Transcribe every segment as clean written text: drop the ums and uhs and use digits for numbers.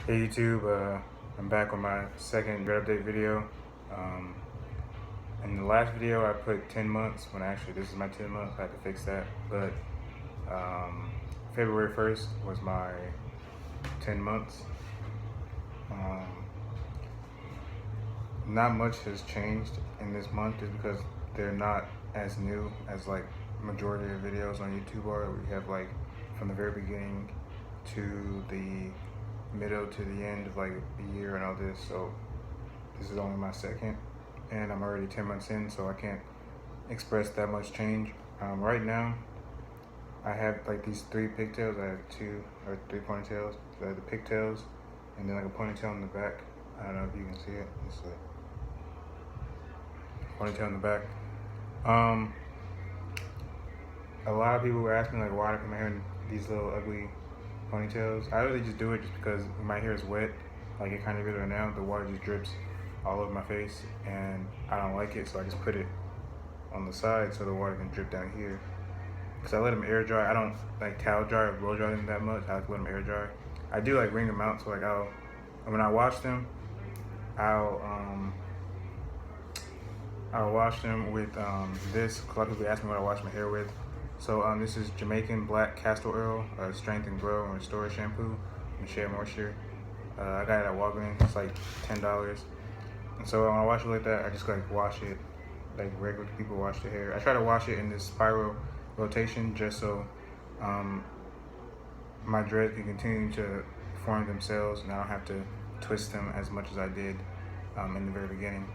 Hey YouTube, I'm back with my second dread update video. In the last video I put 10 months, when actually this is my 10 months, I had to fix that. But February 1st was my 10 months. Not much has changed in this month just because they're not as new as like majority of videos on YouTube are. We have like from the very beginning to the middle to the end of like a year and all this. So this is only my second and I'm already 10 months in, so I can't express that much change. Right now I have like these 3 pigtails. I have 2 or 3 ponytails. So I have the pigtails and then like a ponytail in the back. I don't know if you can see it. It's a ponytail in the back. A lot of people were asking like why do I put my hair in these little ugly ponytails. I really just do it just because my hair is wet, like it kind of is right now. The water just drips all over my face and I don't like it, so I just put it on the side so the water can drip down here. Because I let them air dry. I don't like towel dry or blow dry them that much. I like to let them air dry. I do like wring them out, so like when I wash them, I'll wash them with this. A lot of people ask me what I wash my hair with. So this is Jamaican Black Castor Oil, Strength and Grow and Restore Shampoo and Shea Moisture. I got it at Walgreens. It's like $10. And so when I wash it like that, I just like wash it like regular people wash their hair. I try to wash it in this spiral rotation just so my dreads can continue to form themselves and I don't have to twist them as much as I did in the very beginning.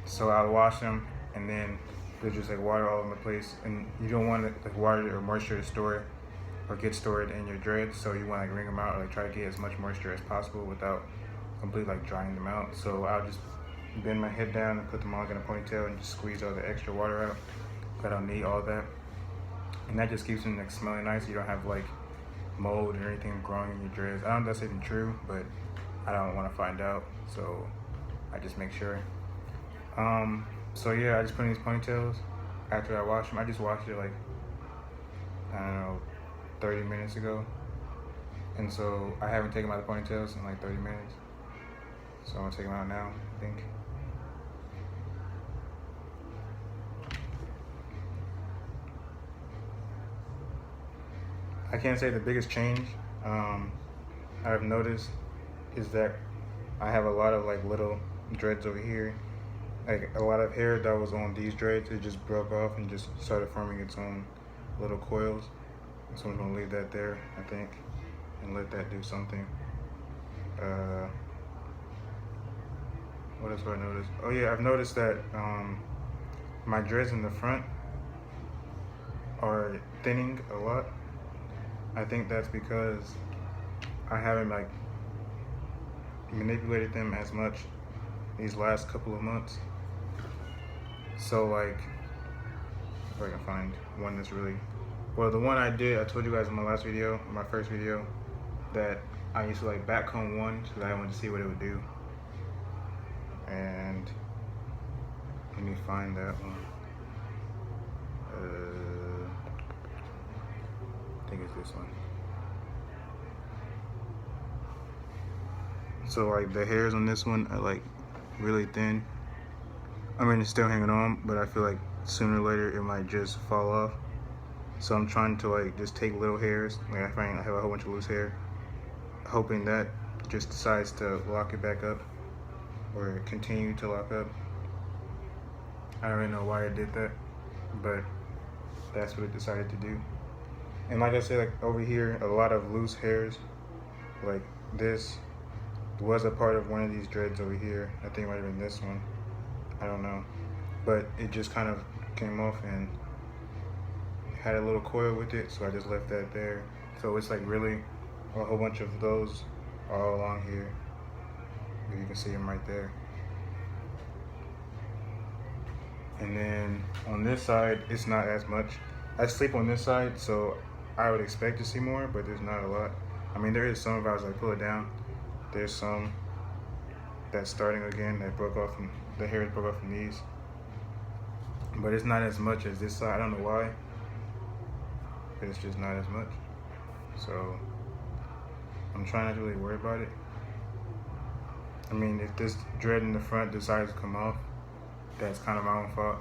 So I'll wash them and then there's just like water all over the place, and you don't want like water or moisture to store or get stored in your dreads, so you want to like wring them out or like try to get as much moisture as possible without completely like drying them out. So I'll just bend my head down and put them all in a ponytail and just squeeze all the extra water out. I don't need all that, and that just keeps them like smelling nice. You don't have like mold or anything growing in your dreads. I don't know if that's even true, but I don't want to find out, so I just make sure. So yeah, I just put in these ponytails after I wash them. I just washed it like, I don't know, 30 minutes ago. And so I haven't taken out the ponytails in like 30 minutes. So I'm gonna take them out now, I think. I can't say the biggest change I've noticed is that I have a lot of like little dreads over here. Like a lot of hair that was on these dreads, it just broke off and just started forming its own little coils. So I'm gonna leave that there, I think, and let that do something. What else do I notice? Oh yeah, I've noticed that my dreads in the front are thinning a lot. I think that's because I haven't like manipulated them as much these last couple of months. So like, if I can find one that's really, well, the one I did, I told you guys in my last video, my first video, that I used to like back comb one so that I wanted to see what it would do. And let me find that one. I think it's this one. So like the hairs on this one are like really thin. I mean, it's still hanging on, but I feel like sooner or later it might just fall off. So I'm trying to like just take little hairs. Like I find I have a whole bunch of loose hair, hoping that just decides to lock it back up or continue to lock up. I don't really know why it did that, but that's what it decided to do. And like I said, like over here, a lot of loose hairs, like this was a part of one of these dreads over here. I think it might have been this one. I don't know, but it just kind of came off and had a little coil with it, so I just left that there. So it's like really a whole bunch of those all along here. You can see them right there. And then on this side, it's not as much. I sleep on this side, so I would expect to see more, but there's not a lot. I mean, there is some, if I was like pull it down, there's some that's starting again that broke off from, the hairs broke off from these. But it's not as much as this side. I don't know why, but it's just not as much. So I'm I'm trying not to really worry about it. I mean, if this dread in the front decides to come off, that's kind of my own fault.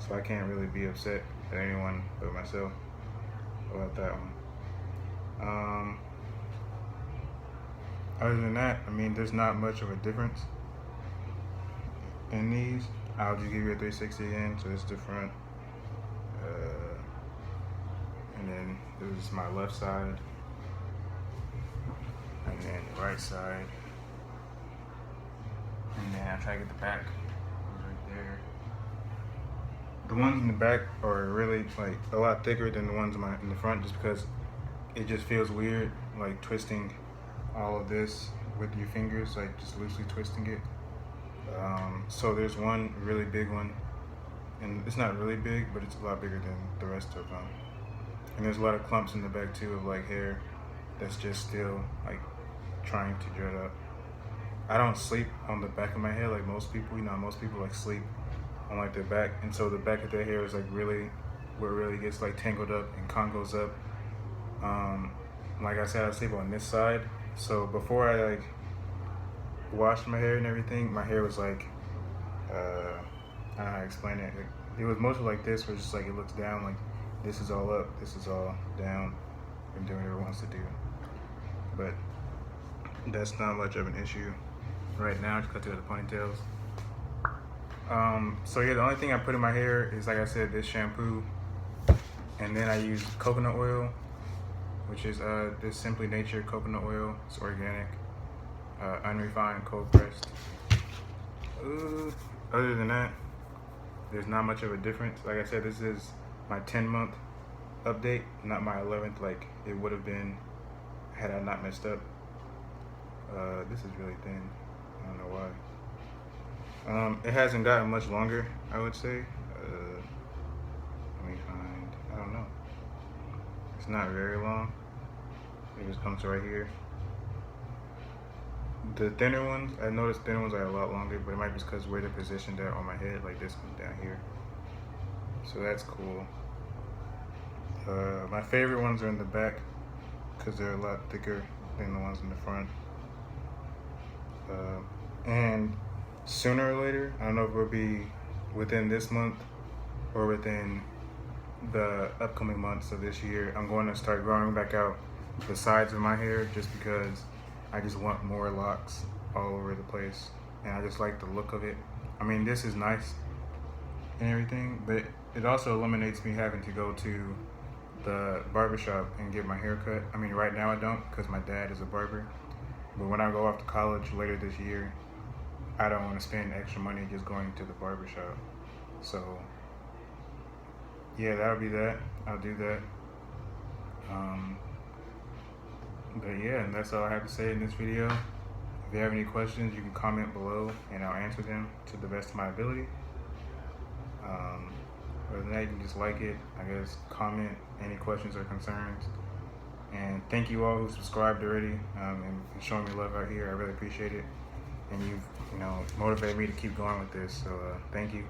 So I can't really be upset at anyone but myself about that one. Other than that, I mean, there's not much of a difference in these. I'll just give you a 360 again. So this is the front. And then this is my left side. And then the right side. And then I try to get the back right there. The ones in the back are really like a lot thicker than the ones in the front, just because it just feels weird, like twisting all of this with your fingers, like just loosely twisting it. So there's one really big one, and it's not really big, but it's a lot bigger than the rest of them. And there's a lot of clumps in the back too of like hair that's just still like trying to dread up. I don't sleep on the back of my head like most people. You know, most people like sleep on like their back, and so the back of their hair is like really where it really gets like tangled up and congos up. Like I said, I sleep on this side. So before I like washed my hair and everything, my hair was like, I don't know how to explain it. Like, it was mostly like this, where it's just like it looks down, like this is all up, this is all down, and doing whatever it wants to do. But that's not much of an issue right now, just cut to the ponytails. So yeah, the only thing I put in my hair is, like I said, this shampoo, and then I use coconut oil, which is this Simply Nature coconut oil. It's organic, unrefined, cold pressed. Other than that, there's not much of a difference. Like I said, this is my 10-month update, not my 11th like it would have been had I not messed up. This is really thin. I don't know why. It hasn't gotten much longer, I would say. Let me find, I don't know. It's not very long. It just comes right here. The thinner ones, I noticed thinner ones are a lot longer, but it might be because where they're positioned at on my head, like this one down here. So that's cool. My favorite ones are in the back because they're a lot thicker than the ones in the front. And sooner or later, I don't know if it'll be within this month or within the upcoming months of this year, I'm going to start growing back out the sides of my hair, just because I just want more locks all over the place, and I just like the look of it. I mean, this is nice and everything, but it also eliminates me having to go to the barbershop and get my hair cut. I mean, right now I don't, because my dad is a barber, but when I go off to college later this year, I don't want to spend extra money just going to the barbershop. So yeah, that'll be that. I'll do that. But yeah, and that's all I have to say in this video. If you have any questions, you can comment below and I'll answer them to the best of my ability. Other than that, you can just like it, I guess, comment any questions or concerns. And thank you all who subscribed already and showing me love out here. I really appreciate it. And you've, motivated me to keep going with this. So thank you.